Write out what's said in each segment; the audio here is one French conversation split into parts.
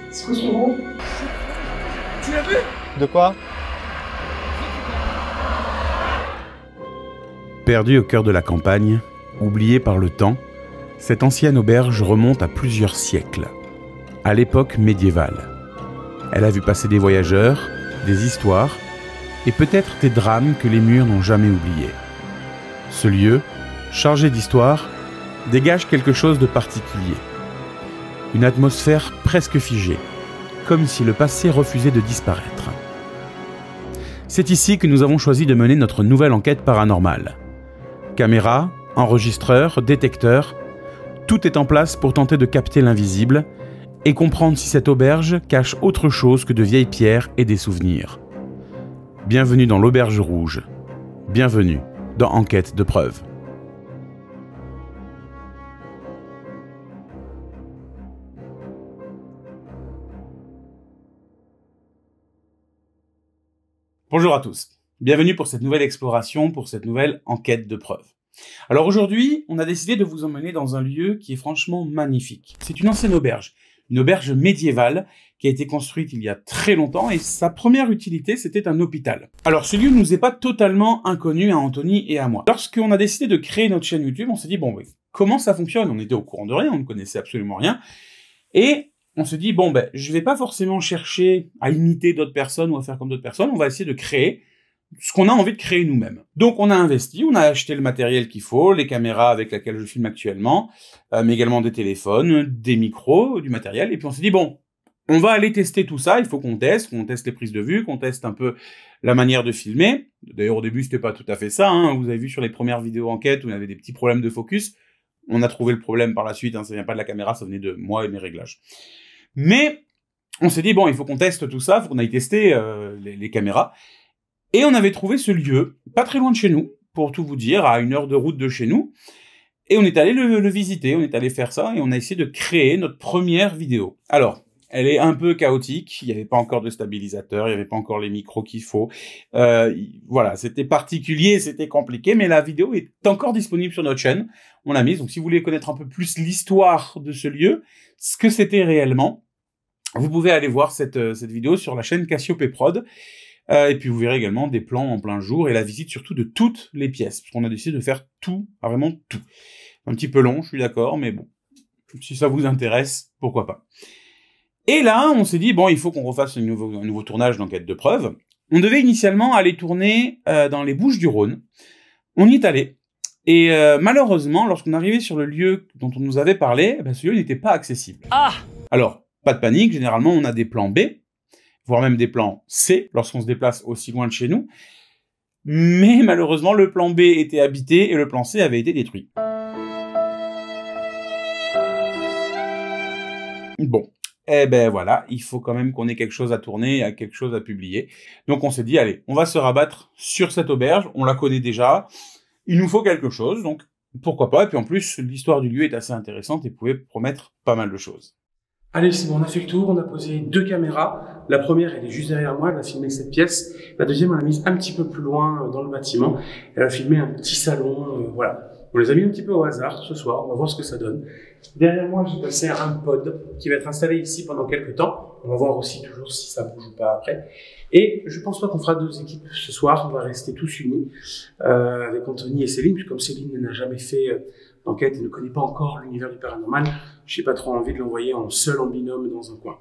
C'est quoi ce gros? Tu l'as vu? De quoi? Perdue au cœur de la campagne, oubliée par le temps, cette ancienne auberge remonte à plusieurs siècles, à l'époque médiévale. Elle a vu passer des voyageurs, des histoires, et peut-être des drames que les murs n'ont jamais oubliés. Ce lieu, chargé d'histoire, dégage quelque chose de particulier. Une atmosphère presque figée, comme si le passé refusait de disparaître. C'est ici que nous avons choisi de mener notre nouvelle enquête paranormale. Caméra, enregistreur, détecteur, tout est en place pour tenter de capter l'invisible et comprendre si cette auberge cache autre chose que de vieilles pierres et des souvenirs. Bienvenue dans l'Auberge Rouge. Bienvenue dans Enquête de preuves. Bonjour à tous, bienvenue pour cette nouvelle exploration, pour cette nouvelle enquête de preuves. Alors aujourd'hui, on a décidé de vous emmener dans un lieu qui est franchement magnifique. C'est une ancienne auberge, une auberge médiévale qui a été construite il y a très longtemps et sa première utilité, c'était un hôpital. Alors ce lieu ne nous est pas totalement inconnu à Anthony et à moi. Lorsqu'on a décidé de créer notre chaîne YouTube, on s'est dit, bon, comment ça fonctionne? On était au courant de rien, on ne connaissait absolument rien. Et on se dit, bon, je vais pas forcément chercher à imiter d'autres personnes ou à faire comme d'autres personnes, on va essayer de créer ce qu'on a envie de créer nous-mêmes. Donc on a investi, on a acheté le matériel qu'il faut, les caméras avec lesquelles je filme actuellement, mais également des téléphones, des micros, du matériel, et puis on s'est dit, bon, on va aller tester tout ça, il faut qu'on teste les prises de vue, qu'on teste un peu la manière de filmer. D'ailleurs au début c'était pas tout à fait ça, hein. Vous avez vu sur les premières vidéos enquête où on avait des petits problèmes de focus, on a trouvé le problème par la suite, hein, ça vient pas de la caméra, ça venait de moi et mes réglages. Mais on s'est dit, bon, il faut qu'on teste tout ça, il faut qu'on aille tester les caméras. Et on avait trouvé ce lieu, pas très loin de chez nous, pour tout vous dire, à 1 heure de route de chez nous. Et on est allé le visiter, on est allé faire ça, et on a essayé de créer notre première vidéo. Alors, elle est un peu chaotique, il n'y avait pas encore de stabilisateur, il n'y avait pas encore les micros qu'il faut. Voilà, c'était particulier, c'était compliqué, mais la vidéo est encore disponible sur notre chaîne. On l'a mise, donc si vous voulez connaître un peu plus l'histoire de ce lieu, ce que c'était réellement, vous pouvez aller voir cette vidéo sur la chaîne Cassiope Prod. Et puis vous verrez également des plans en plein jour et la visite surtout de toutes les pièces, parce qu'on a décidé de faire tout, vraiment tout. Un petit peu long, je suis d'accord, mais bon, si ça vous intéresse, pourquoi pas. Et là, on s'est dit, bon, il faut qu'on refasse un nouveau tournage d'enquête de preuves. On devait initialement aller tourner dans les Bouches-du-Rhône. On y est allé. Et malheureusement, lorsqu'on arrivait sur le lieu dont on nous avait parlé, ce lieu n'était pas accessible. Ah! Alors, pas de panique, généralement on a des plans B, voire même des plans C, lorsqu'on se déplace aussi loin de chez nous. Mais malheureusement, le plan B était habité et le plan C avait été détruit. Bon. Eh ben voilà, il faut quand même qu'on ait quelque chose à tourner, quelque chose à publier. Donc on s'est dit, allez, on va se rabattre sur cette auberge, on la connaît déjà, il nous faut quelque chose, donc pourquoi pas. Et puis en plus, l'histoire du lieu est assez intéressante et pouvait promettre pas mal de choses. Allez, c'est bon, on a fait le tour, on a posé 2 caméras. La première, elle est juste derrière moi, elle va filmer cette pièce. La deuxième, on l'a mise un petit peu plus loin dans le bâtiment. Elle va filmer un petit salon, voilà. On les a mis un petit peu au hasard ce soir, on va voir ce que ça donne. Derrière moi, j'ai placé un pod qui va être installé ici pendant quelques temps. On va voir aussi toujours si ça bouge ou pas après. Et je pense pas qu'on fera 2 équipes ce soir, on va rester tous unis avec Anthony et Céline, puis comme Céline n'a jamais fait d'enquête et ne connaît pas encore l'univers du paranormal, j'ai pas trop envie de l'envoyer en binôme dans un coin.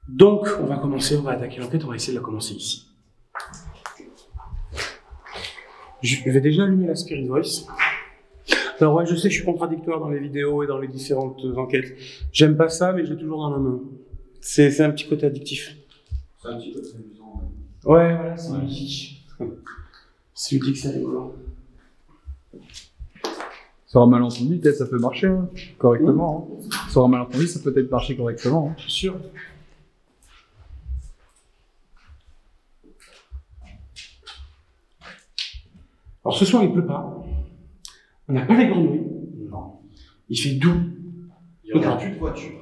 Donc, on va commencer, on va attaquer l'enquête, on va essayer de la commencer ici. Je vais déjà allumer la Spirit Voice. Alors ouais, je sais que je suis contradictoire dans les vidéos et dans les différentes enquêtes. J'aime pas ça, mais je l'ai toujours dans la main. C'est un petit côté addictif. C'est un petit côté amusant. Ouais, voilà, c'est ludique. C'est ludique, c'est rigolo. Sur un malentendu, peut-être ça peut marcher hein, correctement. Hein. Sur un malentendu, ça peut peut-être marcher correctement. Hein. C'est sûr. Alors ce soir, il pleut pas. On n'a pas les grenouilles. Non. Il fait doux. Il y a plus de voitures.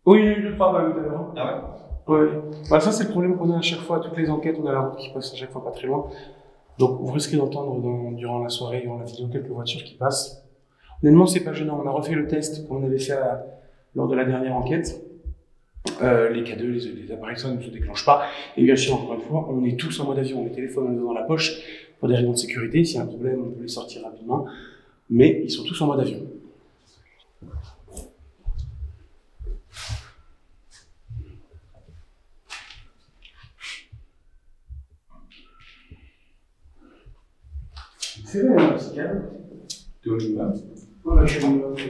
Oui, il y a eu 2-3 balles tout à l'heure. Ah ouais? Ouais. Bah, ça, c'est le problème qu'on a à chaque fois. À toutes les enquêtes, on a la route qui passe à chaque fois pas très loin. Donc, vous risquez d'entendre durant la soirée, durant la vidéo, quelques voitures qui passent. Honnêtement, c'est pas gênant. On a refait le test qu'on avait fait lors de la dernière enquête. Les K2, les appareils ça ne se déclenchent pas. Et bien sûr, encore une fois, on est tous en mode avion. Les téléphones, on les a dans la poche pour des raisons de sécurité. S'il y a un problème, on peut les sortir rapidement. Mais ils sont tous en mode avion. C'est vrai, un petit calme. T'es au minimum. Voilà, je suis au minimum, je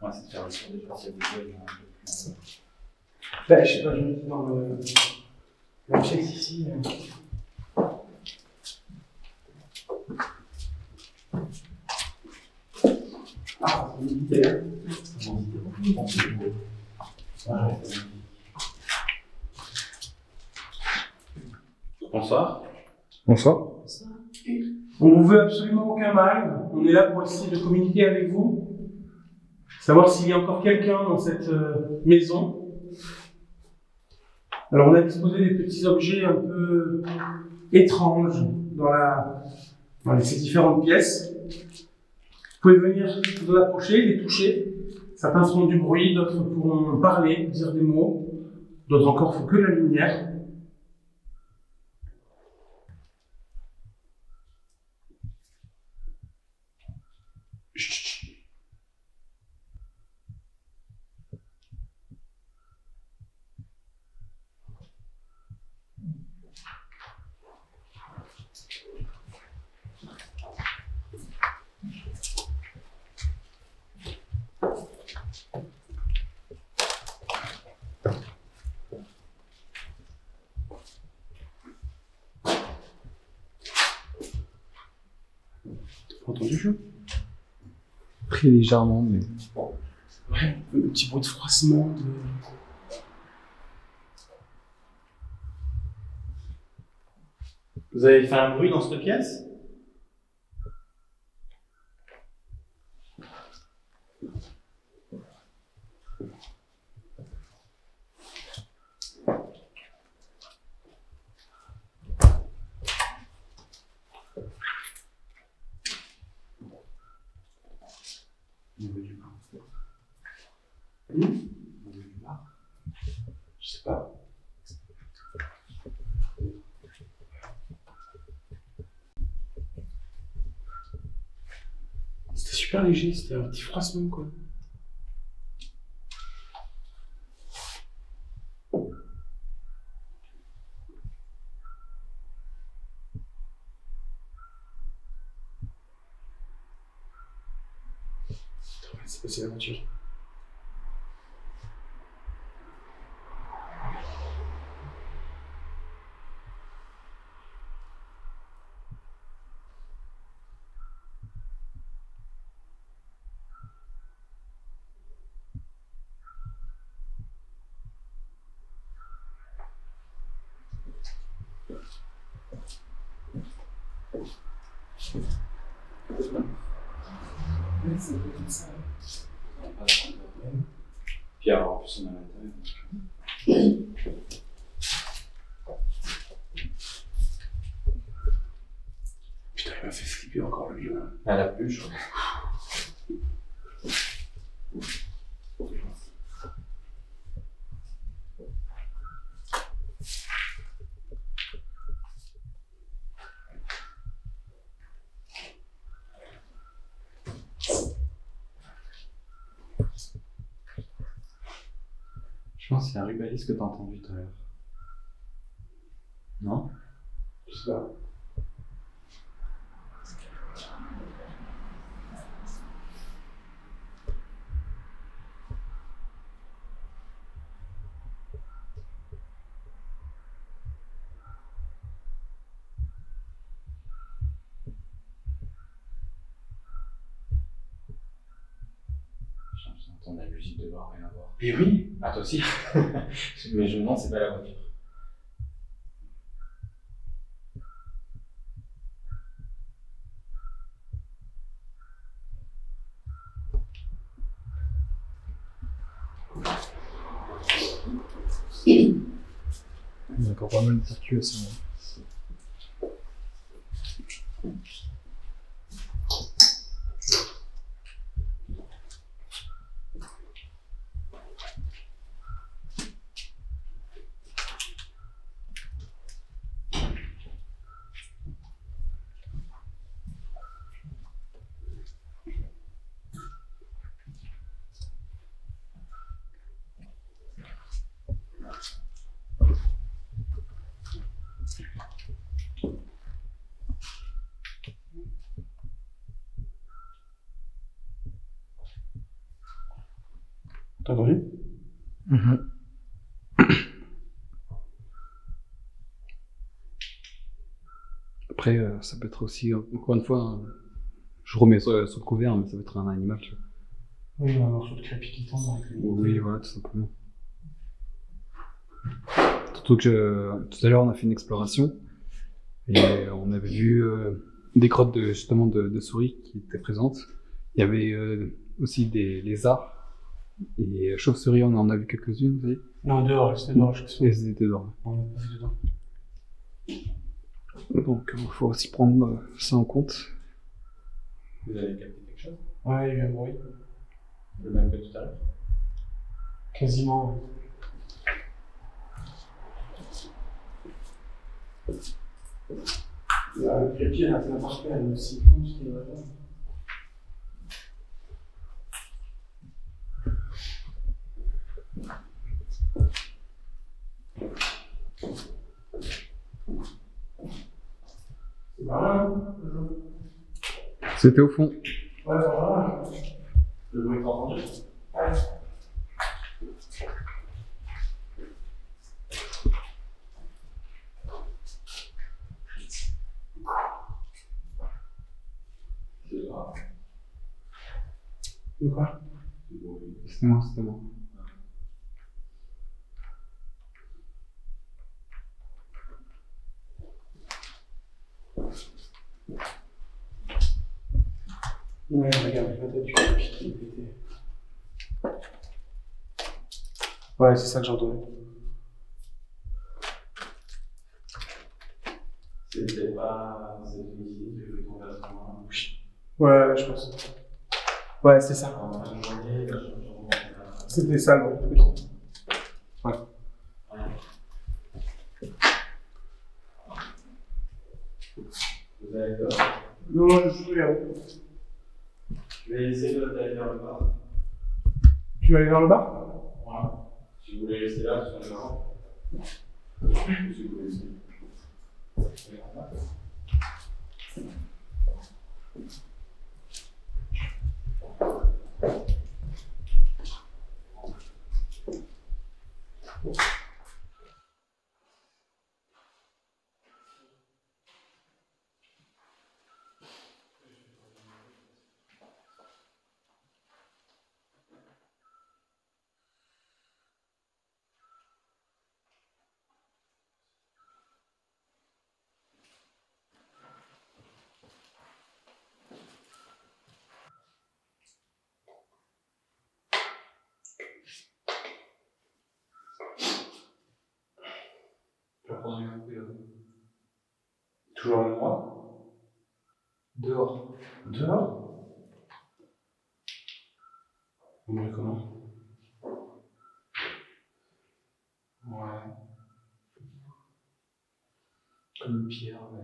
Ouais, c'est de faire un son des partiels de gueule un peu plus. Ben, je sais pas, je me dis dans le check ici. Ah, c'est une idée. Bonsoir. Bonsoir. On vous veut absolument aucun mal. On est là pour essayer de communiquer avec vous. Savoir s'il y a encore quelqu'un dans cette maison. Alors, on a disposé des petits objets un peu étranges dans ces différentes pièces. Vous pouvez venir vous approcher, les toucher. Certains feront du bruit, d'autres pourront parler, dire des mots. D'autres encore font que la lumière. T'as entendu, jeu? Très légèrement, mais... Ouais, un petit bruit de froissement. Vous avez fait un bruit dans cette pièce? Au niveau du bar. Au niveau du bar. Je sais pas. C'était super léger, c'était un petit froissement, quoi. C'est passé la voiture. C'est un peu comme ça. Puis alors, en plus, on est à l'intérieur. Putain, il m'a fait flipper encore le vieux. À la pluie, je crois. Je pense que c'est un rubalis que t'as entendu tout à l'heure. Non? Je sais pas. J'ai l'impression d'entendre la musique de bord, rien à voir. Mais oui! Ah, toi aussi? Mais je me demande, c'est pas la voiture. Il y a encore pas mal de circulations. T'as entendu? Après, ça peut être aussi, encore une fois, je remets sur le couvert, mais ça peut être un animal, tu vois. Oui, un morceau de crêpe qui tombe avec lui. Oui, voilà, tout simplement. Surtout que tout à l'heure, on a fait une exploration et on avait vu des crottes justement de souris qui étaient présentes. Il y avait aussi des lézards et chauves-souris, on en a vu quelques-unes, vous voyez. Non, dehors, c'était dehors, je pense. Et elles étaient dehors. On a pas vu dedans. Donc, il faut aussi prendre ça en compte. Vous avez capté quelque chose? Ouais, il y a eu un bruit. Le même que tout à l'heure? Quasiment. Le crépier, elle a fait la partie, elle aussi. C'est pas mal, C'était au fond. Ouais, ça va. Le bruit est entendu? Ouais. C'est grave. De quoi? C'était moi, c'était moi. Ouais, regarde, la tête du crépier qui est pété. Ouais, c'est ça que j'entendais. C'était pas cette félicité qui fait tomber à ce moment-là. Ouais, je pense. Ouais, c'est ça. En fin de journée, C'était ça, le bruit. Ouais. vous avez peur? Non, je suis là. Je vais essayer d'aller vers le bas. Tu veux aller vers le bas? Voilà. Si vous voulez rester là, sur le bas. Si vous voulez essayer. Je vais prendre un coup Toujours avec moi? dehors. Dehors? On dirait comment? Ouais. Comme une pierre, ouais.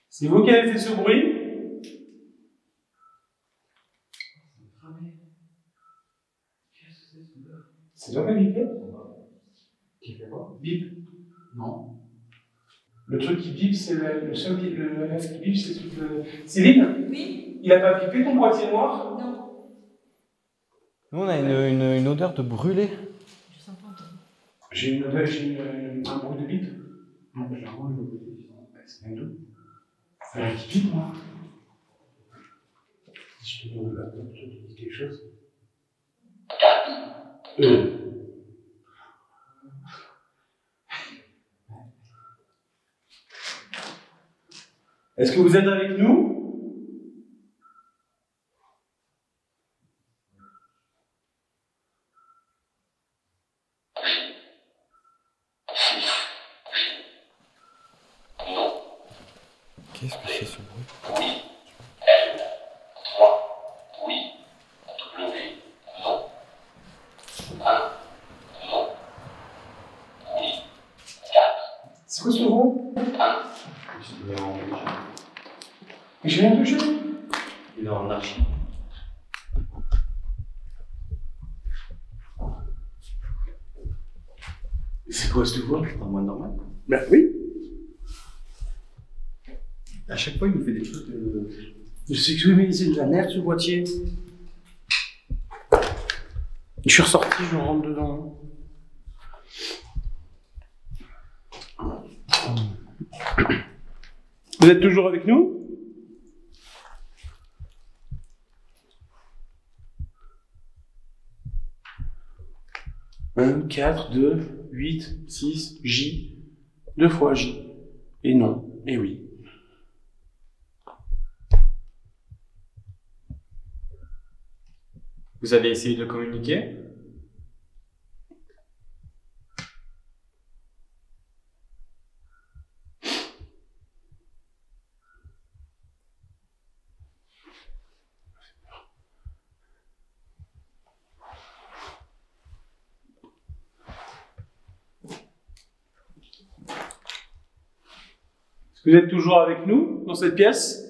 C'est vous qui avez fait ce bruit? C'est toi qui as bipé? Qui fait quoi? Bip. Non. Le truc qui bip, c'est le seul qui bip, c'est celui de. Céline? Oui? Il a pas bipé ton boîtier noir? Non. Nous, on a une odeur de brûlé. Je sens pas entendre. J'ai un bruit de bip. Non, j'ai un bruit de bip. C'est bien d'où? Un qui bip, moi. Si je te donne la tête, je te dis quelque chose. Est-ce que vous êtes avec nous? Susurro. Il est en... J'ai rien touché. Il est en archi. C'est quoi cette voix? En mode normal. Ben oui. À chaque fois, il nous fait des trucs de... Je sais que oui, mais c'est de la merde ce boîtier. Je suis ressorti, je rentre dedans. Vous êtes toujours avec nous? Un, 4, 2, 8, 6, J. 2 fois J. Et non, et oui. Vous avez essayé de communiquer? Est-ce que vous êtes toujours avec nous dans cette pièce?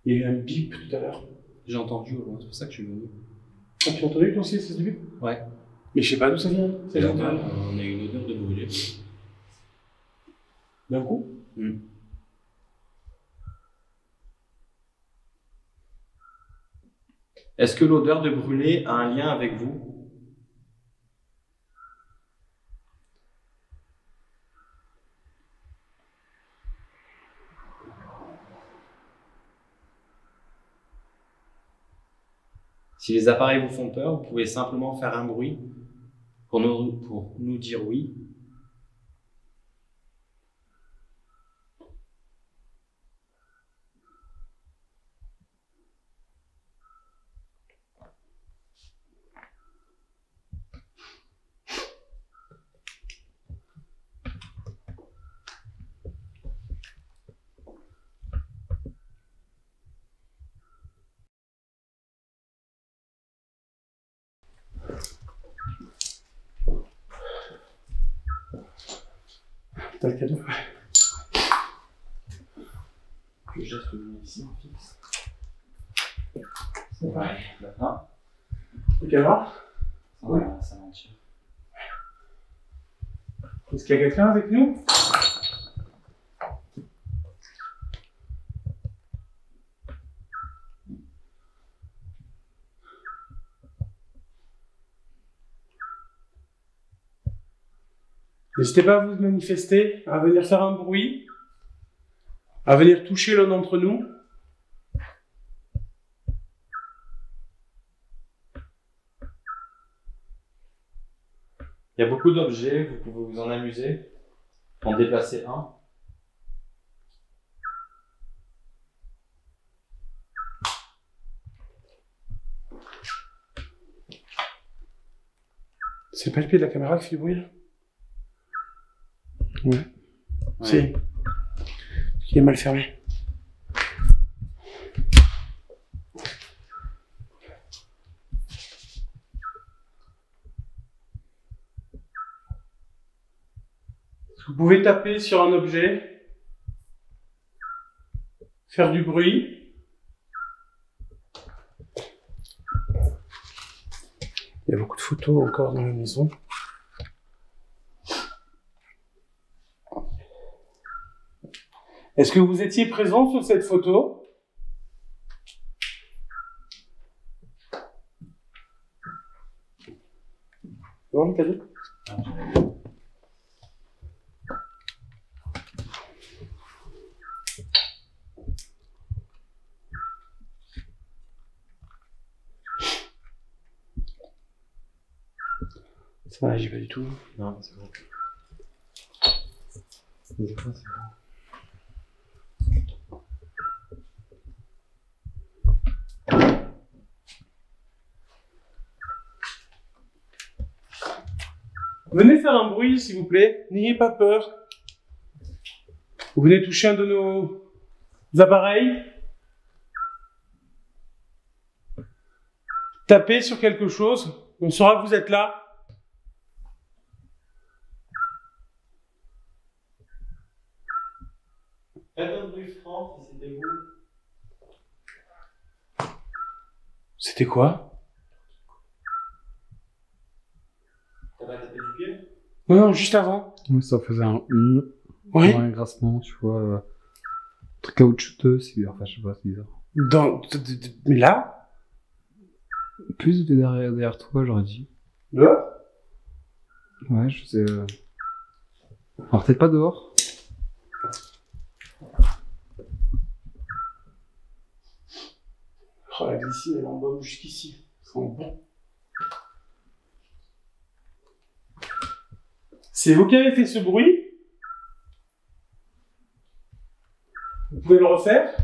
Il y a eu un bip tout à l'heure. J'ai entendu au loin, c'est pour ça que je suis venu. Ah, tu as entendu ton aussi, c'est du bip? Ouais. Mais je sais pas d'où ça vient. C'est là-bas, on a une odeur de brûlé. D'un coup? Est-ce que l'odeur de brûlé a un lien avec vous? Si les appareils vous font peur, vous pouvez simplement faire un bruit pour nous dire oui. T'as le cadeau? Le geste de ici en fixe. C'est pareil. D'accord. Le caméra? Oui. Ça va en tirer. Est-ce qu'il y a quelqu'un avec nous? N'hésitez pas à vous manifester, à venir faire un bruit, à venir toucher l'un d'entre nous. Il y a beaucoup d'objets, vous pouvez vous en amuser, en déplacer un. C'est pas le pied de la caméra qui fait du bruit là? Ouais. Ouais. Si. Il est mal fermé. Vous pouvez taper sur un objet, faire du bruit. Il y a beaucoup de photos encore dans la maison. Est-ce que vous étiez présent sur cette photo? Voir le cadeau? Ça va, j'y vais pas du tout. Non, c'est bon. Venez faire un bruit, s'il vous plaît. N'ayez pas peur. Vous venez toucher un de nos appareils. tapez sur quelque chose, on saura que vous êtes là. Faites un bruit franc si c'était vous. C'était quoi? T'as pas tapé du pied? Non, juste avant. Oui, ça faisait un Oui. un grincement, tu vois. Truc caoutchouteux, c'est bizarre. Enfin, je sais pas, c'est bizarre. Mais là? Plus derrière toi, j'aurais dit. Là? Ouais, je sais. Alors, peut-être pas dehors. Oh, la glycine, elle embaume jusqu'ici. Ça sent bon. C'est vous qui avez fait ce bruit? Vous pouvez le refaire?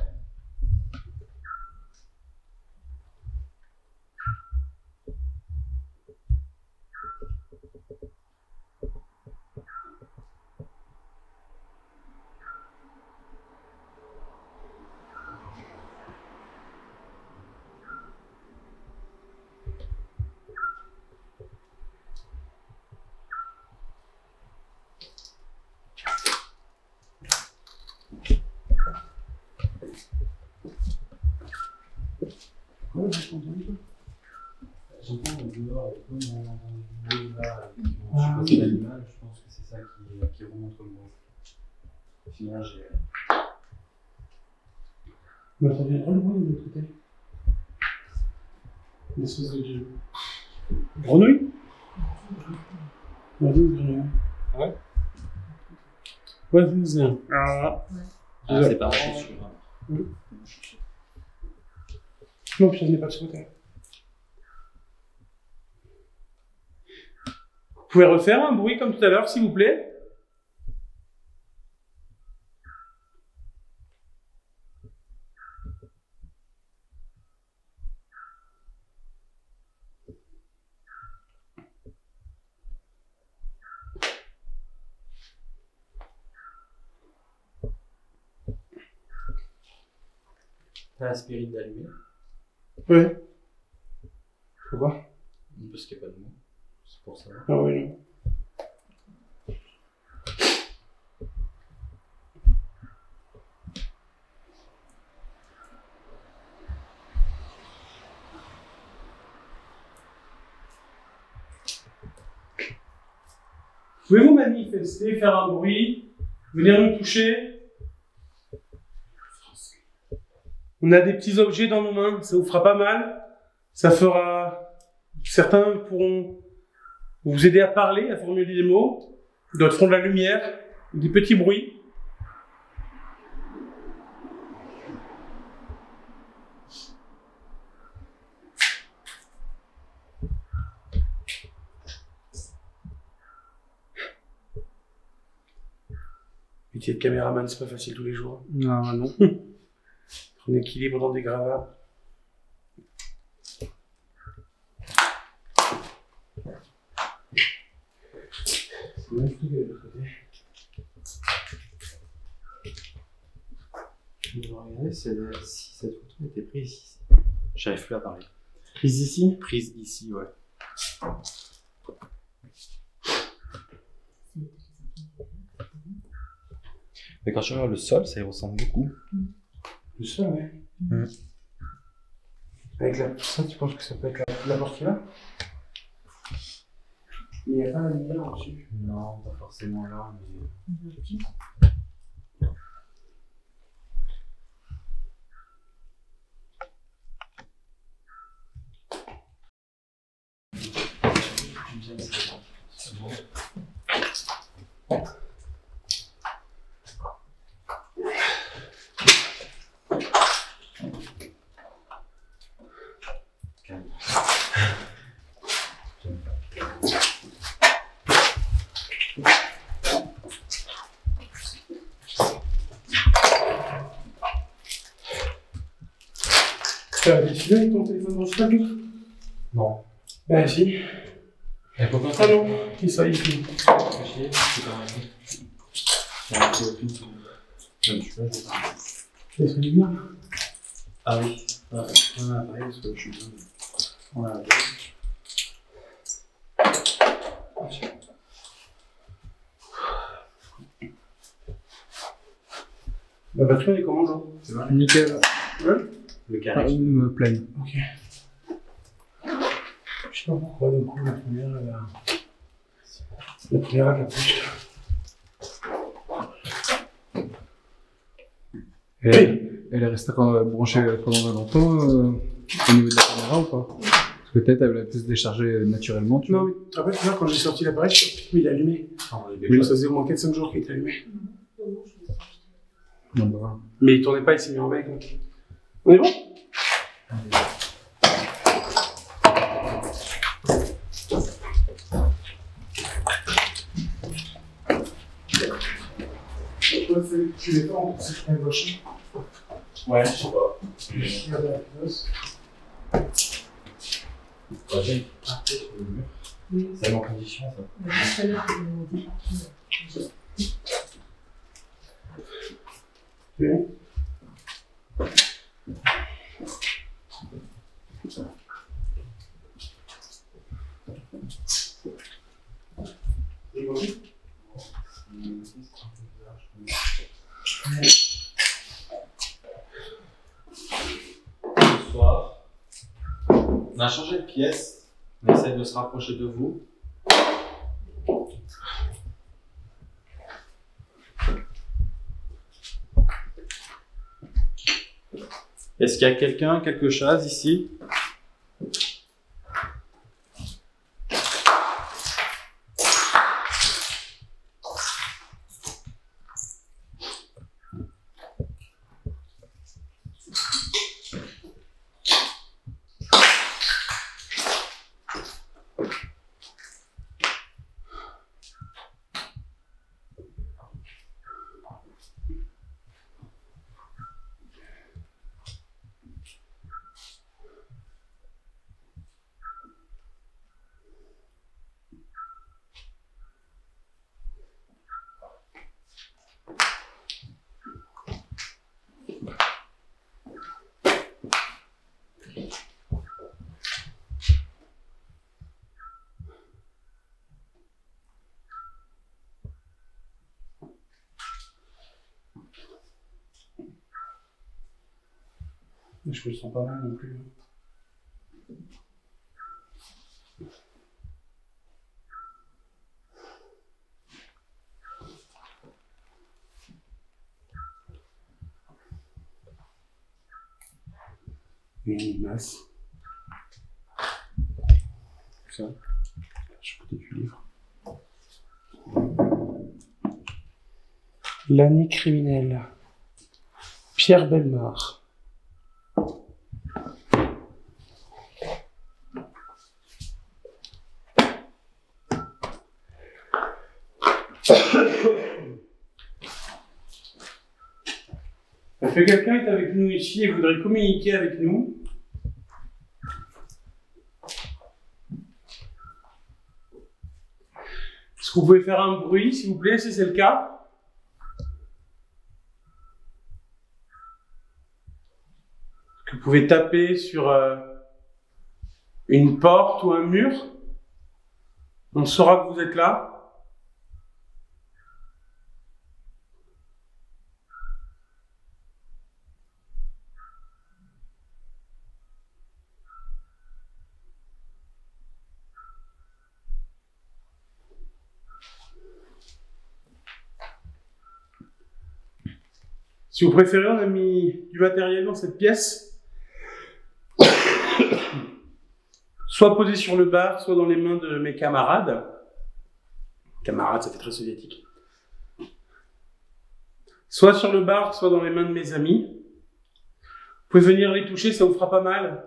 Ouais, j'ai entendu. J'entends dehors, comme on entend du bruit là, Ah, je sais pas si l'animal, je pense que c'est ça qui remonte comme bruit. Sinon, j'ai. Mais attendez, on le bruit de l'autre côté. Une espèce de grenouille? Grenouille. Ouais. Ouais, c'est un. Ah. Ah, c'est pas ma chaussure. Oui. Non, puis ça n'est pas de ce côté. Vous pouvez refaire un bruit comme tout à l'heure, s'il vous plaît? T'as la spirit d'allumer? Oui. Pourquoi? Parce qu'il n'y a pas de mots. C'est pour ça. Ah oui, non. Pouvez-vous manifester, faire un bruit, venir nous toucher? On a des petits objets dans nos mains, ça vous fera pas mal. Ça fera... Certains pourront vous aider à parler, à formuler des mots. D'autres feront de la lumière, des petits bruits. Métier de caméraman, c'est pas facile tous les jours. Ah non. On équilibre dans des gravats. C'est le même truc de l'autre côté. Je vais regarder si cette photo était prise ici. J'arrive plus à parler. Prise ici. Prise ici, ouais. Mais quand je regarde le sol, ça y ressemble beaucoup. Le sol, ouais. Mm. Avec la... Ça, tu penses que ça peut être la porte qui est là? Il n'y a pas la lumière dessus. Non, pas forcément là, mais. Tu as décidé avec ton téléphone dans le stock? Non. Ben si. Ah non, il soit ici. Caché, c'est pas vrai. J'ai un peu aucune seconde. Je suis là, Ça serait bien. Ah oui. Ah, je prends un appareil parce que je suis bien. Voilà. La batterie, elle est comment, Jean? C'est bon. Nickel. Le carré. Une pleine. Ok. Je sais pas pourquoi, du coup, la première, elle a poussé. Elle est restée branchée pendant longtemps au niveau de la caméra ou pas? Parce que peut-être elle va plus se décharger naturellement, tu Non, vois. mais tu te rappelles, là, quand j'ai sorti l'appareil, il est allumé. Oui. Ça faisait au moins 4-5 jours qu'il était allumé. Non, bah, voilà. Mais il tournait pas, il s'est mis en veille. Donc. On est bon? Toi, tu les temps, c'est que tu gauche. Ouais, je sais pas. Regarde la pince. C'est en condition, ça. Ok. C'est bon. Bonsoir. On a changé de pièce. On essaie de se rapprocher de vous. Est-ce qu'il y a quelqu'un, quelque chose ici? Je me sens pas mal non plus. Une masse. Ça. Je peux peut-être du livre. L'année criminelle. Pierre Bellemare. Est-ce que quelqu'un est avec nous ici et voudrait communiquer avec nous? Est-ce que vous pouvez faire un bruit, s'il vous plaît, si c'est le cas? Est-ce que vous pouvez taper sur une porte ou un mur? On saura que vous êtes là. Si vous préférez, on a mis du matériel dans cette pièce. Soit posé sur le bar, soit dans les mains de mes camarades. Camarades, ça fait très soviétique. Soit sur le bar, soit dans les mains de mes amis. Vous pouvez venir les toucher, ça vous fera pas mal.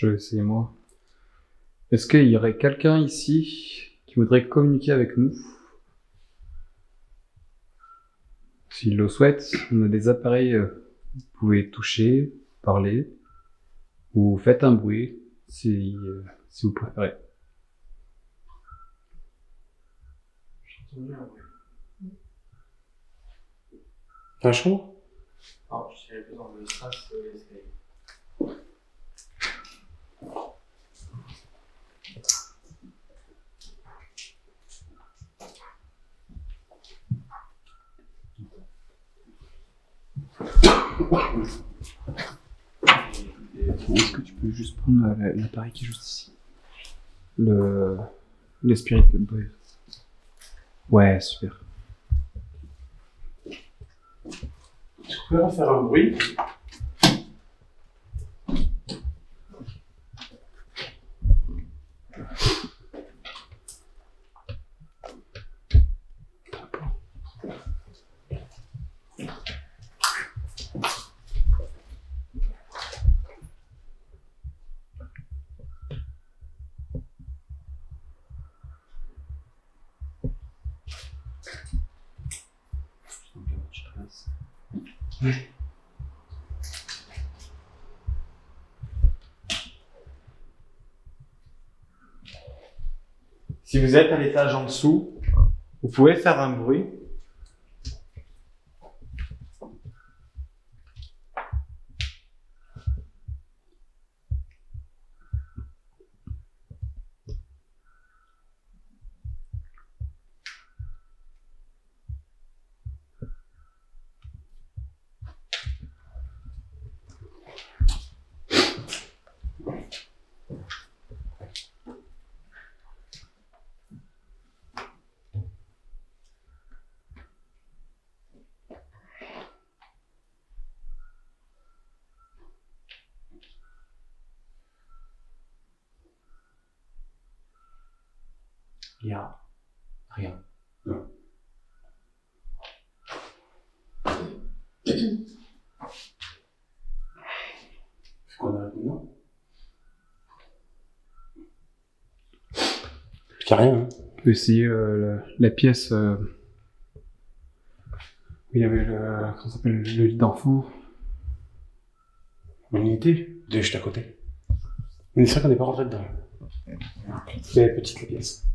je vais essayer moi. Est-ce qu'il y aurait quelqu'un ici qui voudrait communiquer avec nous? S'il le souhaite, on a des appareils, vous pouvez toucher, parler, ou faites un bruit si vous préférez. Dans la chambre? Non, je dirais plus dans le strass et l'escalier. Est-ce que tu peux juste prendre l'appareil qui est juste ici? Les Spirit Boy. Ouais, super. Tu peux faire un bruit? Si vous êtes à l'étage en dessous, vous pouvez faire un bruit. Il y a rien. Non. Est-ce qu'on arrête maintenant? Il n'y a rien, hein. On peut essayer la pièce où il y avait comment ça s'appelle, le lit d'enfant. On y était, juste à côté. Mais c'est vrai qu'on n'est pas rentré dedans. C'est petite la pièce.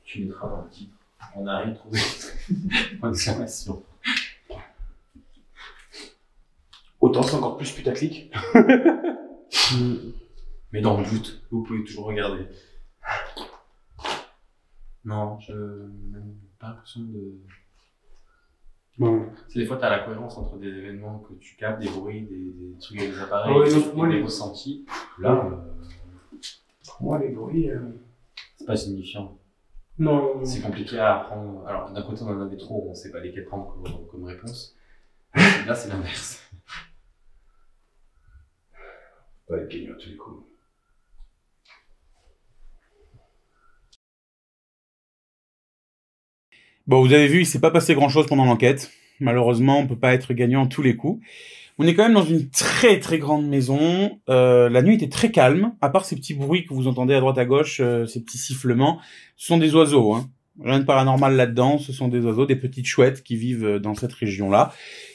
Tu mettras dans le titre. On a rien trouvé. Point d'exclamation. Autant c'est encore plus putaclic. Mais dans le doute, vous pouvez toujours regarder. Non, je n'ai pas l'impression de... Ouais. C'est des fois, tu as la cohérence entre des événements que tu captes, des bruits, des trucs avec des appareils, Ouais, non, moi, des les- ressentis. Là, Pour moi, les bruits... c'est pas signifiant. Non. C'est compliqué à apprendre. Alors, d'un côté, on en avait trop, on sait pas lesquels prendre comme réponse. Là, c'est l'inverse. Pas être gagnant à tous les coups. Bon, vous avez vu, il s'est pas passé grand-chose pendant l'enquête. Malheureusement, on peut pas être gagnant à tous les coups. On est quand même dans une très très grande maison. La nuit était très calme, à part ces petits bruits que vous entendez à droite à gauche, ces petits sifflements. Ce sont des oiseaux, hein. Rien de paranormal là-dedans. Ce sont des oiseaux, des petites chouettes qui vivent dans cette région-là,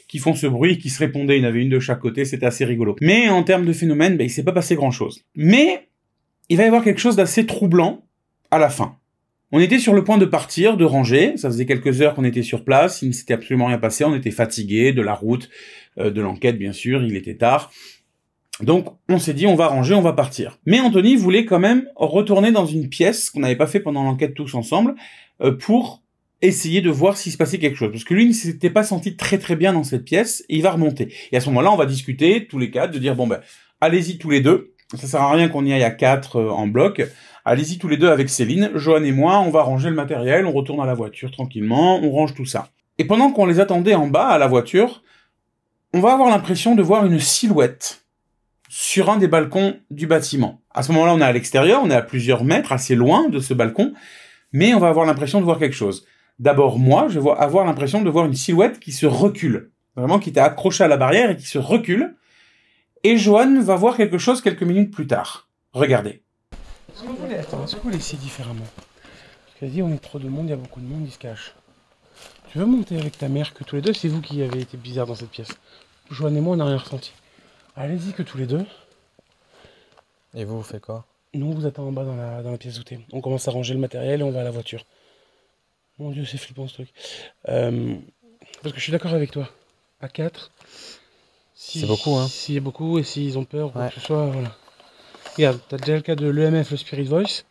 qui font ce bruit, qui se répondaient. Il y en avait une de chaque côté. C'était assez rigolo. Mais en termes de phénomène, il s'est pas passé grand-chose. Mais il va y avoir quelque chose d'assez troublant à la fin. On était sur le point de partir, de ranger. Ça faisait quelques heures qu'on était sur place. Il ne s'était absolument rien passé. On était fatigués de la route, de l'enquête, bien sûr. Il était tard. Donc, on s'est dit, on va ranger, on va partir. Mais Anthony voulait quand même retourner dans une pièce qu'on n'avait pas fait pendant l'enquête tous ensemble, pour essayer de voir s'il se passait quelque chose. Parce que lui ne s'était pas senti très très bien dans cette pièce, et il va remonter. Et à ce moment-là, on va discuter, tous les quatre, de dire, bon ben, allez-y tous les deux. Ça sert à rien qu'on y aille à 4 en bloc. Allez-y tous les deux avec Céline, Johan et moi, on va ranger le matériel, on retourne à la voiture tranquillement, on range tout ça. Et pendant qu'on les attendait en bas à la voiture, on va avoir l'impression de voir une silhouette sur un des balcons du bâtiment. À ce moment-là, on est à l'extérieur, on est à plusieurs mètres, assez loin de ce balcon, mais on va avoir l'impression de voir quelque chose. d'abord moi, je vais avoir l'impression de voir une silhouette qui se recule. Vraiment qui était accrochée à la barrière et qui se recule. Et Johan va voir quelque chose quelques minutes plus tard. Regardez. Est-ce qu'on voulait essayer différemment? Parce qu'elle dit on est trop de monde, il y a beaucoup de monde, il se cache. Tu veux monter avec ta mère que tous les deux? C'est vous qui avez été bizarre dans cette pièce. Johan et moi on n'a rien ressenti. Allez-y que tous les deux. Et vous faites quoi? Nous on vous attend en bas dans la pièce où t'es. On commence à ranger le matériel et on va à la voiture. Mon Dieu c'est flippant ce truc. Parce que je suis d'accord avec toi. À 4. C'est beaucoup hein. S'il y a beaucoup et s'ils ont peur ou quoi Ouais. que ce soit, voilà. Regarde, t'as déjà le cas de l'EMF, le Spirit Voice.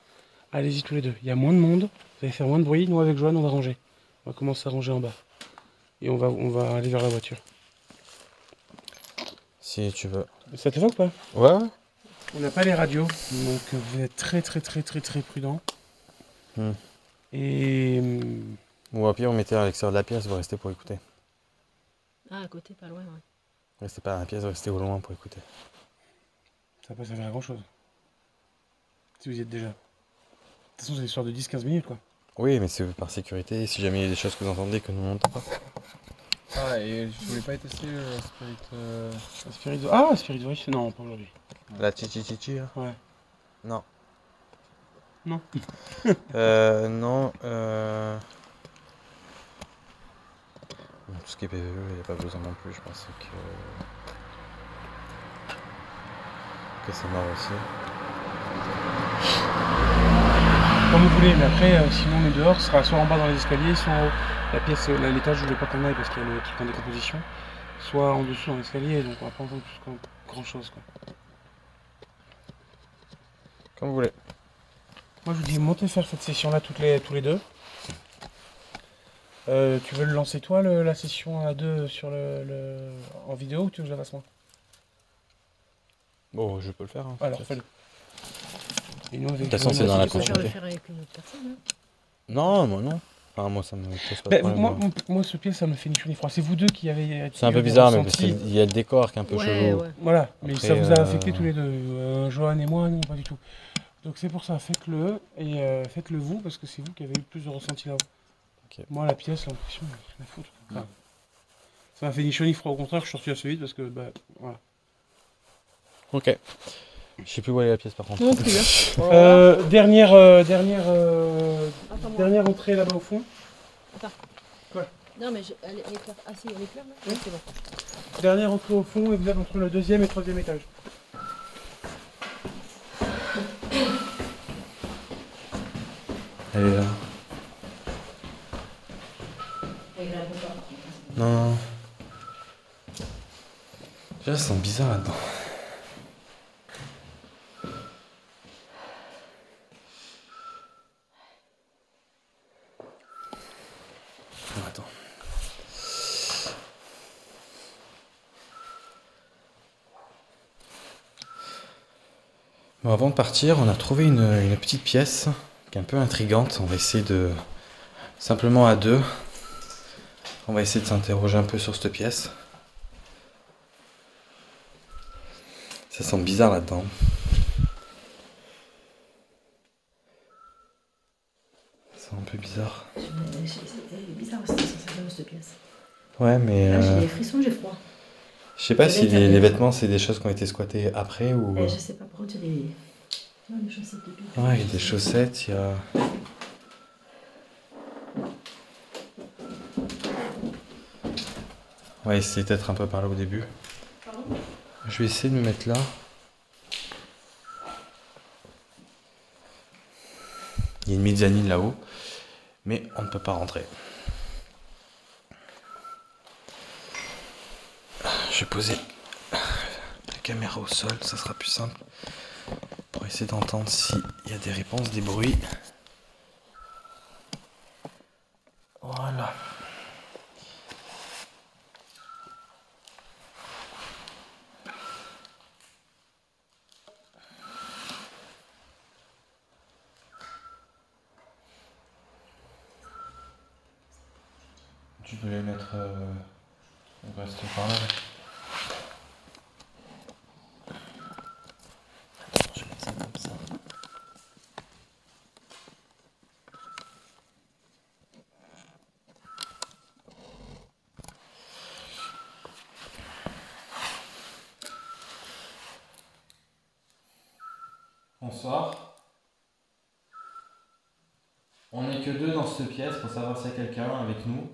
Allez-y tous les deux. Il y a moins de monde, vous allez faire moins de bruit. Nous avec Johan on va ranger. On va commencer à ranger en bas. Et on va aller vers la voiture. Si tu veux. Ça te va ou pas? Ouais, ouais. On n'a pas les radios, donc vous êtes très prudents. Hmm. Et Ou au pire, on mettait à l'extérieur de la pièce, vous restez pour écouter. Ah, à côté, pas loin, ouais. Restez pas à la pièce, restez au loin pour écouter. ça va pas servir à grand chose. Si vous y êtes déjà. De toute façon c'est une histoire de 10-15 minutes quoi. Oui, mais c'est par sécurité, si jamais il y a des choses que vous entendez que nous on n'entend pas. Ah, et je voulais pas tester le Spirit... Spirit Voice, non pas aujourd'hui. La chichi là? Ouais. Non. Non. Non. Tout ce qui est PVE, il n'y a pas besoin non plus, je pensais que c'est mort aussi. Comme vous voulez, mais après sinon on est dehors, ce sera soit en bas dans les escaliers, soit en haut. La pièce, l'étage je voulais pas qu'on aille parce qu'il y a le truc en décomposition. Soit en dessous dans l'escalier, donc on va pas entendre grand chose quoi. Comme vous voulez. Moi je vous dis montez faire cette session là tous les deux. Tu veux le lancer toi la session à deux sur en vidéo ou tu veux que je la fasse moi? Bon, je peux le faire. Hein, Alors fais-le. Et nous, de toute façon, c'est dans la Tu préfères le continuité. faire avec une autre personne, hein? Non, moi non. Enfin, moi ça me pose pas de Ben, problème. moi ce pièce ça me fait ni chaud ni froid. C'est vous deux qui avez. C'est un peu bizarre, mais parce qu'il y a le décor qui est un peu Ouais, chelou. ouais. Voilà, mais Après, ça vous a affecté tous les deux. Johan et moi, non, pas du tout. Donc c'est pour ça, faites-le et faites-le vous parce que c'est vous qui avez eu plus de ressenti là-haut. Ok. Moi la pièce, l'impression, rien à foutre. Enfin, ça m'a fait ni chaud ni froid. Au contraire, je suis sorti assez vite parce que bah voilà. Ok. Je sais plus où est la pièce par contre. Non plus, hein. Dernière entrée là-bas au fond. Non, mais elle est claire. Ah si, elle est claire, là? Oui. Ouais, c'est bon. Dernière entrée au fond et vous êtes entre le deuxième et le troisième étage. Elle est là. Non. Déjà, ça sent bizarre là-dedans. Oh, attends. Bon, avant de partir, on a trouvé une petite pièce qui est un peu intrigante. On va essayer de... Simplement à deux. On va essayer de s'interroger un peu sur cette pièce. Ça sent bizarre là-dedans. C'est un peu bizarre. C'est bizarre aussi, cette pièce. Ouais, mais... Là, j'ai des frissons, j'ai froid. Je sais pas si les vêtements, c'est des choses qui ont été squattées après ou... Je sais pas, par contre, il y a des... Non, des chaussettes de pied. Ouais, il y a des chaussettes, il y a... Ouais, essayer d'être un peu par là au début. Pardon ? Je vais essayer de me mettre là. Il y a une mezzanine là-haut, mais on ne peut pas rentrer. Je vais poser la caméra au sol, ça sera plus simple. Pour essayer d'entendre s'il y a des réponses, des bruits. Voilà. Tu peux les mettre... On reste par là. Attends, je vais mettre ça comme ça. bonsoir. On n'est que deux dans cette pièce pour savoir s'il y a quelqu'un avec nous.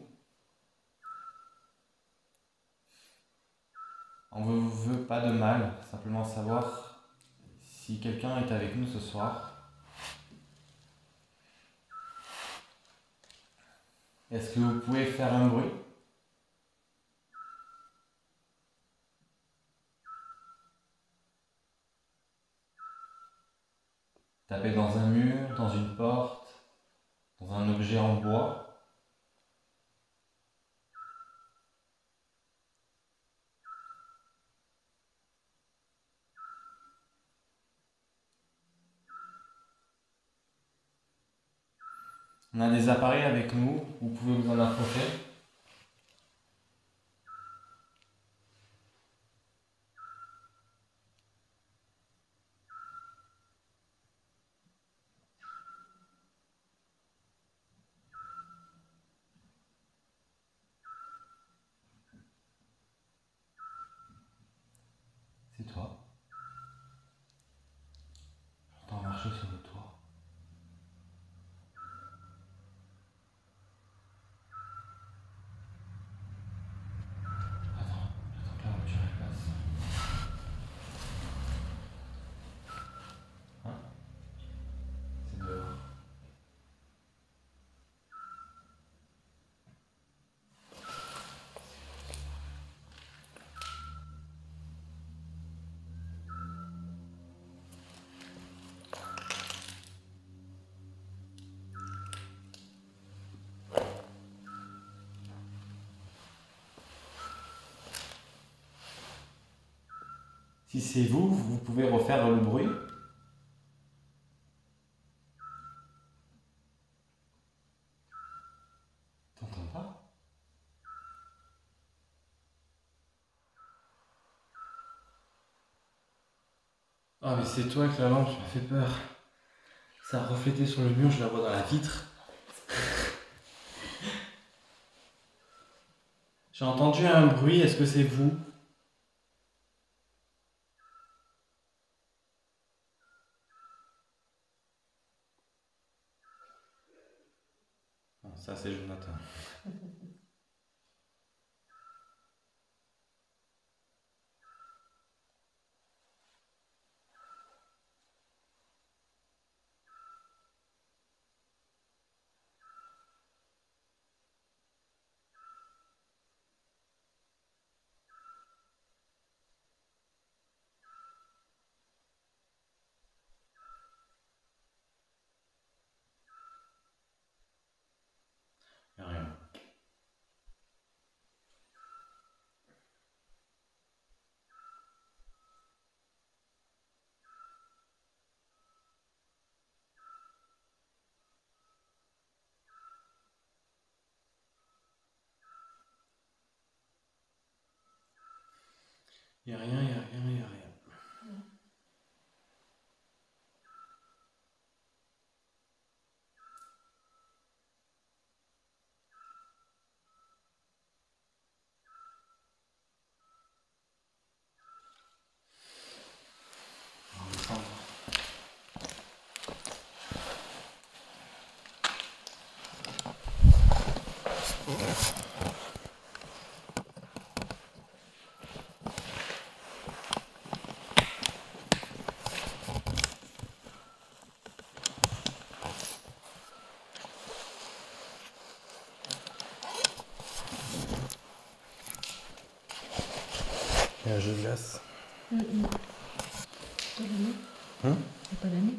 On ne vous veut pas de mal, simplement savoir si quelqu'un est avec nous ce soir. Est-ce que vous pouvez faire un bruit? Taper dans un mur, dans une porte, dans un objet en bois. On a des appareils avec nous, vous pouvez vous en approcher. C'est toi. J'entends marcher sur le toit. J'attends que la voiture elle passe. Hein? C'est dehors. Si c'est vous, vous pouvez refaire le bruit. T'entends pas? Ah mais c'est toi avec la lampe, tu m'as fait peur. Ça a reflété sur le mur, je la vois dans la vitre. J'ai entendu un bruit, est-ce que c'est vous? Ça, c'est Jonathan. Y'a rien. Y'a rien, y'a rien, y'a rien. On va descendre. Il y a un jeu de glace. Pas l'année. Hein? Pas l'année.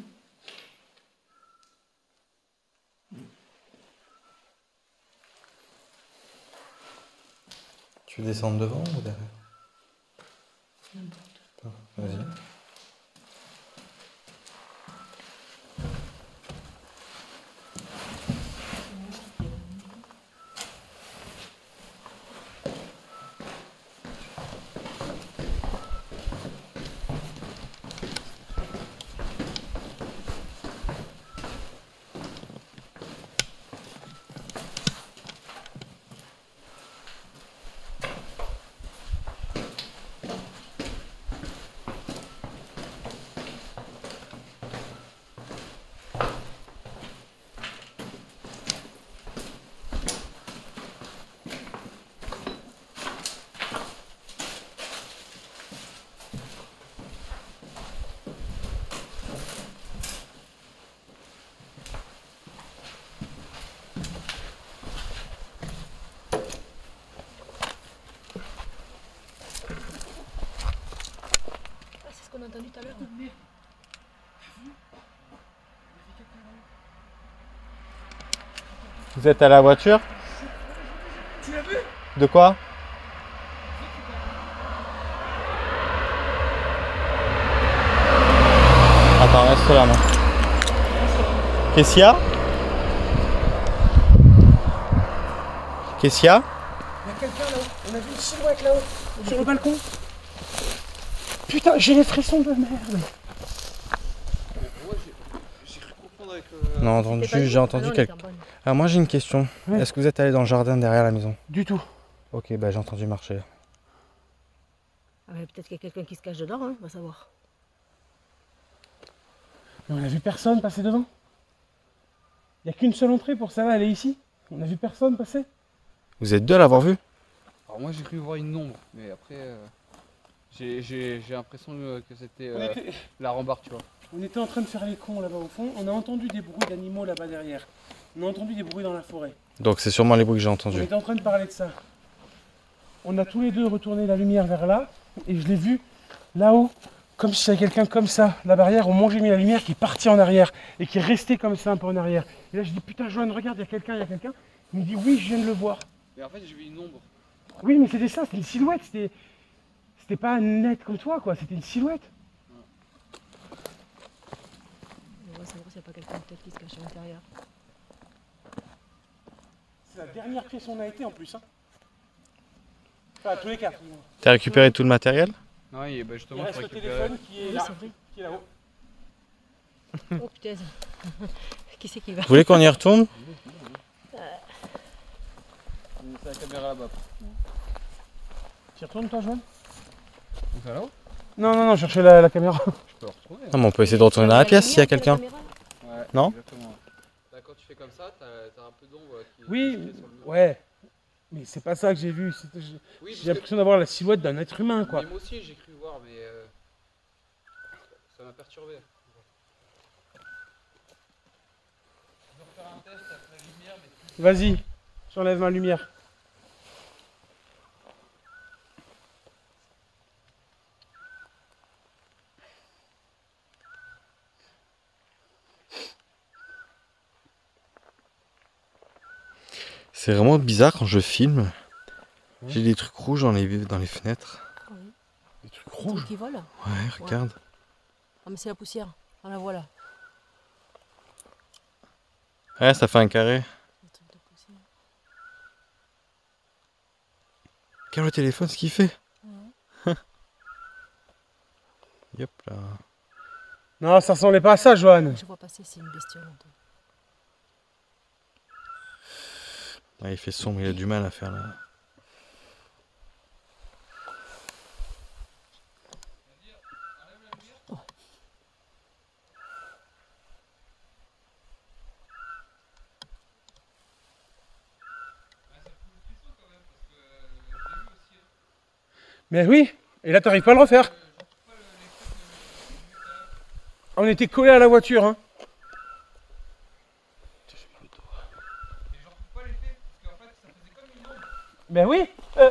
Tu veux descendre devant ou derrière? N'importe. Vas-y. tout à l'heure. Vous êtes à la voiture? Tu l'as vu? De quoi? Attends, reste là, moi. Qu'est-ce qu'il y a? Qu'est-ce qu'il y a? Il y a quelqu'un là-haut. On a vu une silhouette là-haut. Sur le balcon. Putain, j'ai les frissons de merde. Non, j'ai entendu quelque... Ah, moi j'ai une question. Ouais. Est-ce que vous êtes allé dans le jardin derrière la maison? Du tout. Ok, bah j'ai entendu marcher. Ah, mais peut-être qu'il y a quelqu'un qui se cache dedans, hein, on va savoir. Mais on a vu personne passer devant. Il n'y a qu'une seule entrée pour ça, elle est ici. On a vu personne passer. Vous êtes deux à l'avoir vu? Alors moi j'ai cru voir une ombre, mais après j'ai l'impression que c'était la rambarde, tu vois. On était en train de faire les cons là-bas au fond. On a entendu des bruits d'animaux là-bas derrière. On a entendu des bruits dans la forêt. Donc c'est sûrement les bruits que j'ai On entendus. était en train de parler de ça. On a tous les deux retourné la lumière vers là. Et je l'ai vu là-haut, comme si c'était quelqu'un comme ça. La barrière, moi j'ai mis la lumière qui est partie en arrière. Et qui est restée comme ça un peu en arrière. Et là je dis putain Joanne, regarde, il y a quelqu'un, il y a quelqu'un. Il me dit oui, je viens de le voir. Mais en fait j'ai vu une ombre. Oui mais c'était ça, c'était une silhouette. C'était pas net comme toi quoi, c'était une silhouette. On va savoir s'il n'y a pas quelqu'un peut-être qui se cache à l'intérieur. C'est la dernière pièce où on a été en plus. Hein. Enfin à tous les cas. T'as récupéré tout le matériel? Non, et bah Il justement, reste faut le récupérer. téléphone qui est Oui, là. c'est vrai. Qui est là-haut. Oh putain. Qui c'est qui va? Vous voulez qu'on y retourne? C'est la caméra là-bas. Tu y retournes toi Joanne? On fait là-haut? Non, chercher la caméra. Je peux retrouver. Non, mais on peut essayer de retourner dans la pièce s'il y a quelqu'un. Ouais, Non? exactement. Là, quand tu fais comme ça, t'as un peu d'ombre qui Oui, qui est sur le mur. ouais. Mais c'est pas ça que j'ai vu. Oui, J'ai l'impression d'avoir la silhouette d'un être humain quoi. Mais moi aussi j'ai cru voir, mais ça m'a perturbé. Je vais refaire un test avec la lumière, mais Vas-y, j'enlève ma lumière. C'est vraiment bizarre quand je filme. J'ai des trucs rouges dans les fenêtres. Oui. Des trucs Rouge rouges. qui vole? Ouais, regarde. Ah mais c'est la poussière. On la voit là. Ouais, ça fait un carré. Le truc de poussière. Regarde le téléphone, ce qu'il fait. Ouais. Yep là. Non, ça ressemblait pas à ça, Joanne. Je vois passer, c'est une bestiole. Antoine. Ouais, il fait sombre, il a du mal à faire là. Mais oui, et là t'arrives pas à le refaire. On était collés à la voiture, hein. Ben oui. De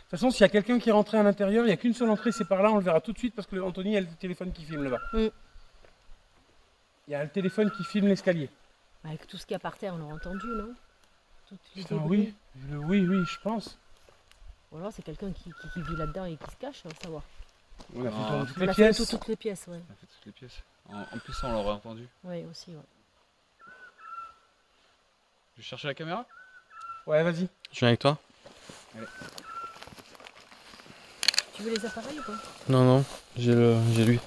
toute façon, s'il y a quelqu'un qui est rentré à l'intérieur, il n'y a qu'une seule entrée, c'est par là, on le verra tout de suite parce que Anthony a le téléphone qui filme là-bas. Mm. Il y a le téléphone qui filme l'escalier. Avec tout ce qu'il y a par terre, on l'a entendu, non? Toutes les Putain, débris. oui, je pense. Ou alors c'est quelqu'un qui vit là-dedans et qui se cache, on va savoir. On a fait Ah. tourner toutes On les a fait pièces. toutes les pièces, ouais. on a fait toutes les pièces. En plus, ça, on l'aurait entendu. Oui, aussi, ouais. Je vais chercher la caméra? Ouais, vas-y. Je viens avec toi? Tu veux les appareils ou pas? Non, non, j'ai lui.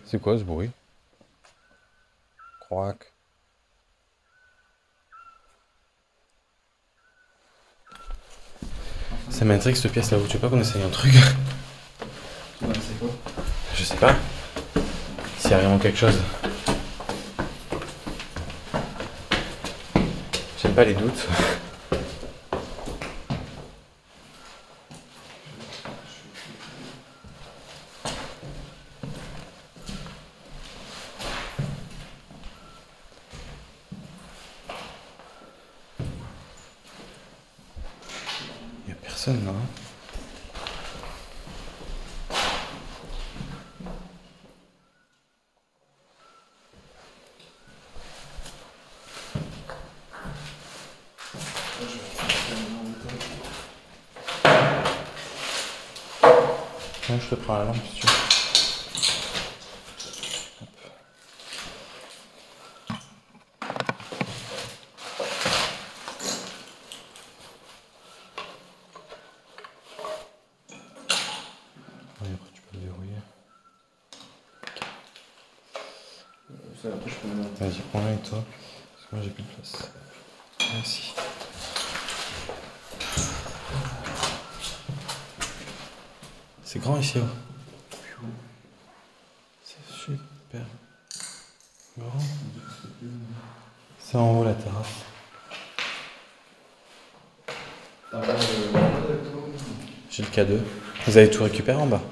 C'est quoi ce bruit? Croac. Ça m'intrigue cette pièce là où tu veux pas qu'on essaye un truc? C'est quoi? Je sais pas. S'il y a vraiment quelque chose. J'aime pas les doutes. Il n'y a personne là. Ouais, je te prends la lampe si tu veux. Oui, après tu peux le verrouiller. Ça, après, je peux le mettre. Vas-y, prends-la avec toi. Parce que moi j'ai plus de place. Merci. C'est grand ici. Oh. C'est super grand. C'est en haut la terrasse. J'ai le K2. Vous avez tout récupéré en bas?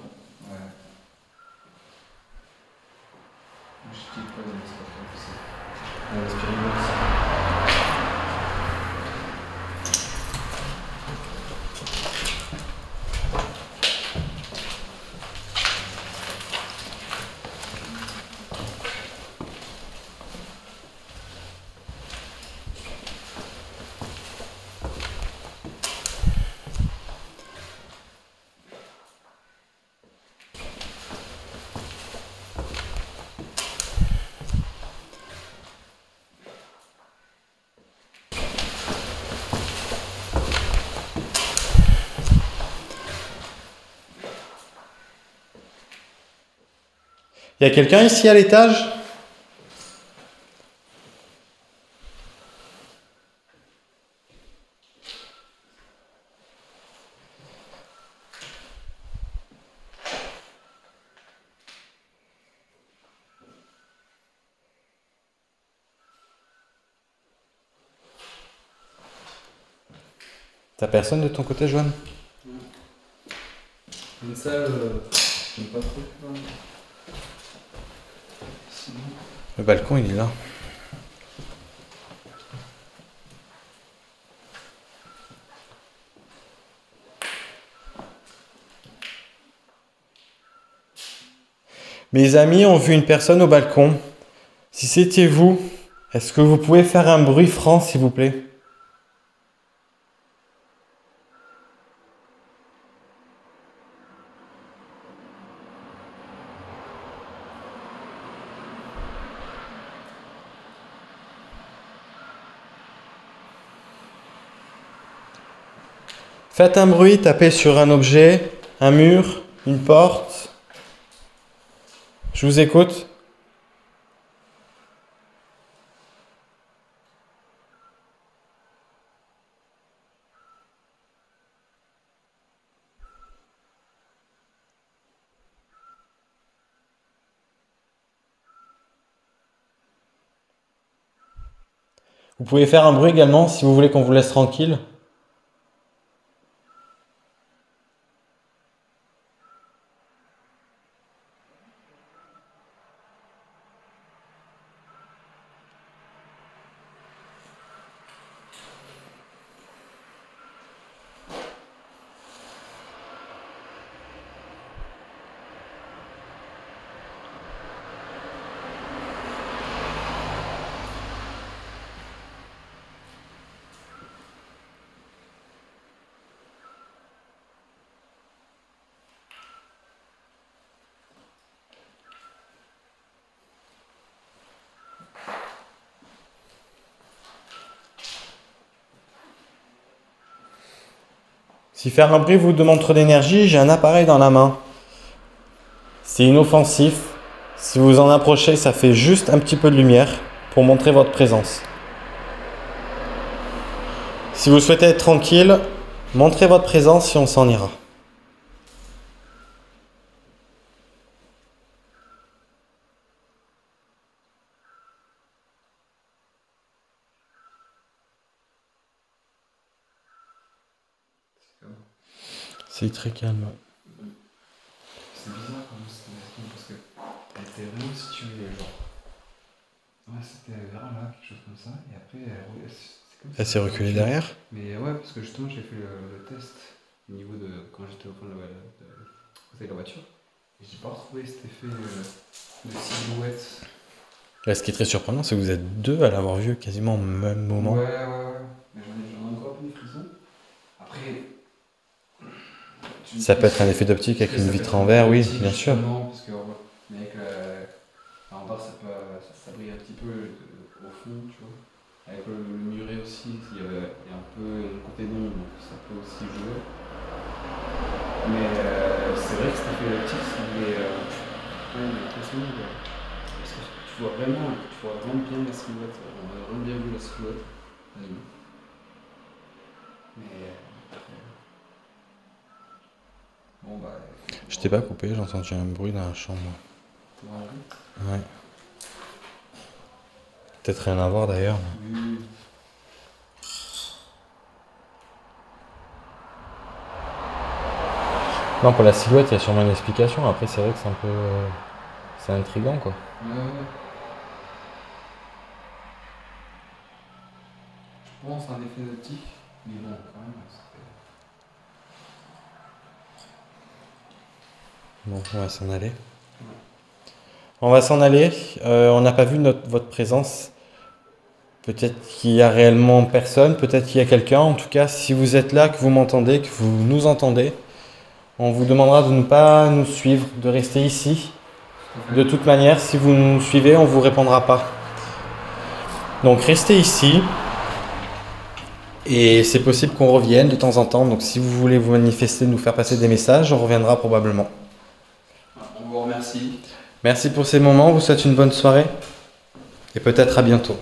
Ouais. Je dis pas, mais c'est pas trop facile. Il y a quelqu'un ici à l'étage? T'as personne de ton côté, Joanne? Une salle, j'aime pas trop. Sinon. Le balcon, il est là. Mes amis ont vu une personne au balcon. Si c'était vous, est-ce que vous pouvez faire un bruit franc, s'il vous plaît? Faites un bruit, tapez sur un objet, un mur, une porte. Je vous écoute. Vous pouvez faire un bruit également si vous voulez qu'on vous laisse tranquille. Si faire un bruit vous demande trop d'énergie, j'ai un appareil dans la main. C'est inoffensif. Si vous en approchez, ça fait juste un petit peu de lumière pour montrer votre présence. Si vous souhaitez être tranquille, montrez votre présence et on s'en ira. C'est très calme. C'est bizarre comme c'était parce que elle était vraiment située, genre. Ouais, c'était vers là, quelque chose comme ça, et après, Elle s'est reculée derrière. Mais ouais, parce que justement, j'ai fait le test au niveau de quand j'étais au fond de la voiture, et j'ai pas retrouvé cet effet de silhouette. Là, ce qui est très surprenant, c'est que vous êtes deux à l'avoir vu quasiment au même moment. Ouais. Mais j'en ai encore un peu des frissons. Après. Ça peut être un effet d'optique avec une vitre en verre, oui, bien sûr. Parce que, mais avec en bas, ça brille un petit peu au fond, tu vois. Avec le muret aussi, il y a un peu le côté d'ombre, donc ça peut aussi jouer. Mais c'est vrai que cet effet d'optique, il est impressionnant. Parce que tu vois vraiment bien la silhouette. On a vraiment bien vu la silhouette. Mais bon, bah. Je t'ai pas coupé, j'ai entendu un bruit dans la chambre. Ouais. Peut-être rien à voir d'ailleurs. Non, pour la silhouette, il y a sûrement une explication. Après, c'est vrai que c'est un peu. C'est intriguant, quoi. Je pense à un effet d'optique, mais bon, quand même, Bon, on va s'en aller. On va s'en aller. On n'a pas vu votre présence. Peut-être qu'il y a réellement personne, peut-être qu'il y a quelqu'un. En tout cas, si vous êtes là, que vous m'entendez, que vous nous entendez, on vous demandera de ne pas nous suivre, de rester ici. De toute manière, si vous nous suivez, on ne vous répondra pas. Donc restez ici. Et c'est possible qu'on revienne de temps en temps. Donc si vous voulez vous manifester, nous faire passer des messages, on reviendra probablement. on vous remercie. Merci pour ces moments, on vous souhaite une bonne soirée. Et peut-être à bientôt.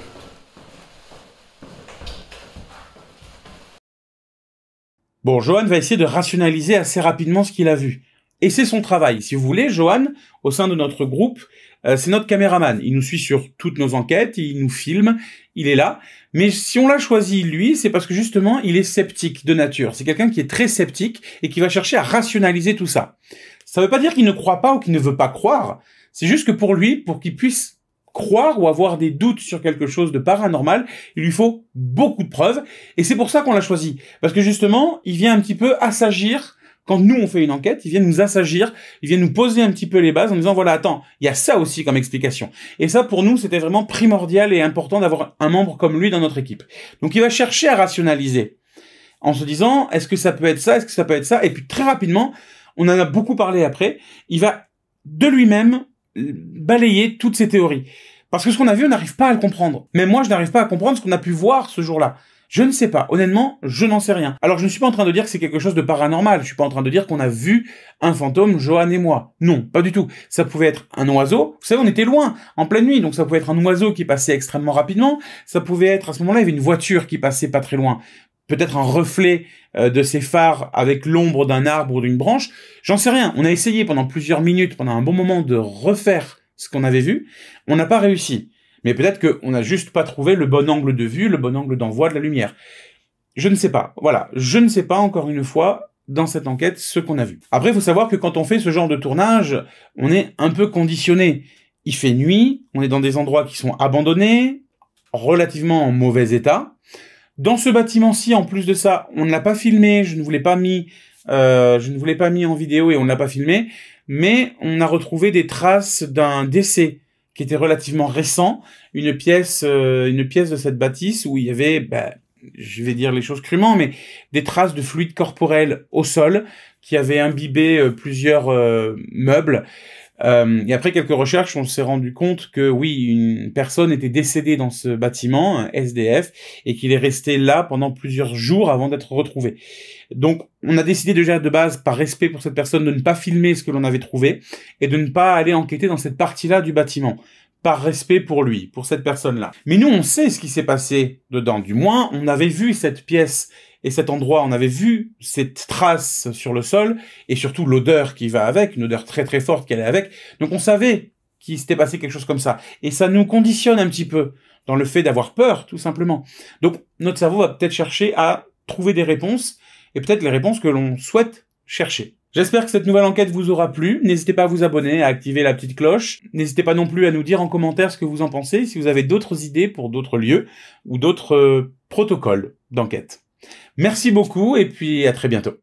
Bon, Johan va essayer de rationaliser assez rapidement ce qu'il a vu. Et c'est son travail. Si vous voulez, Johan, au sein de notre groupe, c'est notre caméraman. Il nous suit sur toutes nos enquêtes, il nous filme, il est là. Mais si on l'a choisi, lui, c'est parce que justement, il est sceptique de nature. C'est quelqu'un qui est très sceptique et qui va chercher à rationaliser tout ça. Ça ne veut pas dire qu'il ne croit pas ou qu'il ne veut pas croire. C'est juste que pour lui, pour qu'il puisse croire ou avoir des doutes sur quelque chose de paranormal, il lui faut beaucoup de preuves. Et c'est pour ça qu'on l'a choisi. Parce que justement, il vient un petit peu assagir. Quand nous, on fait une enquête, il vient nous assagir, il vient nous poser un petit peu les bases en disant, voilà, attends, il y a ça aussi comme explication. Et ça, pour nous, c'était vraiment primordial et important d'avoir un membre comme lui dans notre équipe. Donc, il va chercher à rationaliser en se disant, est-ce que ça peut être ça, est-ce que ça peut être ça? Et puis, très rapidement, on en a beaucoup parlé après, il va de lui-même balayer toutes ces théories. Parce que ce qu'on a vu, on n'arrive pas à le comprendre. Même moi, je n'arrive pas à comprendre ce qu'on a pu voir ce jour-là. Je ne sais pas. Honnêtement, je n'en sais rien. Alors, je ne suis pas en train de dire que c'est quelque chose de paranormal. Je suis pas en train de dire qu'on a vu un fantôme, Johan et moi. Non, pas du tout. Ça pouvait être un oiseau. Vous savez, on était loin, en pleine nuit. Donc, ça pouvait être un oiseau qui passait extrêmement rapidement. Ça pouvait être, à ce moment-là, il y avait une voiture qui passait pas très loin. Peut-être un reflet de ses phares avec l'ombre d'un arbre ou d'une branche. J'en sais rien. On a essayé pendant plusieurs minutes, pendant un bon moment, de refaire ce qu'on avait vu. On n'a pas réussi. Mais peut-être qu'on n'a juste pas trouvé le bon angle de vue, le bon angle d'envoi de la lumière. Je ne sais pas. Voilà. Je ne sais pas, encore une fois, dans cette enquête, ce qu'on a vu. Après, il faut savoir que quand on fait ce genre de tournage, on est un peu conditionné. Il fait nuit, on est dans des endroits qui sont abandonnés, relativement en mauvais état. Dans ce bâtiment-ci, en plus de ça, on ne l'a pas filmé, je ne vous l'ai pas mis en vidéo et on ne l'a pas filmé, mais on a retrouvé des traces d'un décès qui était relativement récent, une pièce de cette bâtisse où il y avait, je vais dire les choses crûment, mais des traces de fluide corporel au sol qui avaient imbibé plusieurs meubles. Et après quelques recherches, on s'est rendu compte que oui, une personne était décédée dans ce bâtiment, un SDF, et qu'il est resté là pendant plusieurs jours avant d'être retrouvé. Donc, on a décidé déjà de base, par respect pour cette personne, de ne pas filmer ce que l'on avait trouvé et de ne pas aller enquêter dans cette partie-là du bâtiment. Par respect pour lui, pour cette personne-là. Mais nous, on sait ce qui s'est passé dedans. Du moins, on avait vu cette pièce et cet endroit, on avait vu cette trace sur le sol et surtout l'odeur qui va avec, une odeur très très forte qui allait avec. Donc, on savait qu'il s'était passé quelque chose comme ça. Et ça nous conditionne un petit peu dans le fait d'avoir peur, tout simplement. Donc, notre cerveau va peut-être chercher à trouver des réponses et peut-être les réponses que l'on souhaite cherchez. J'espère que cette nouvelle enquête vous aura plu. N'hésitez pas à vous abonner, à activer la petite cloche. N'hésitez pas non plus à nous dire en commentaire ce que vous en pensez, si vous avez d'autres idées pour d'autres lieux ou d'autres protocoles d'enquête. Merci beaucoup et puis à très bientôt.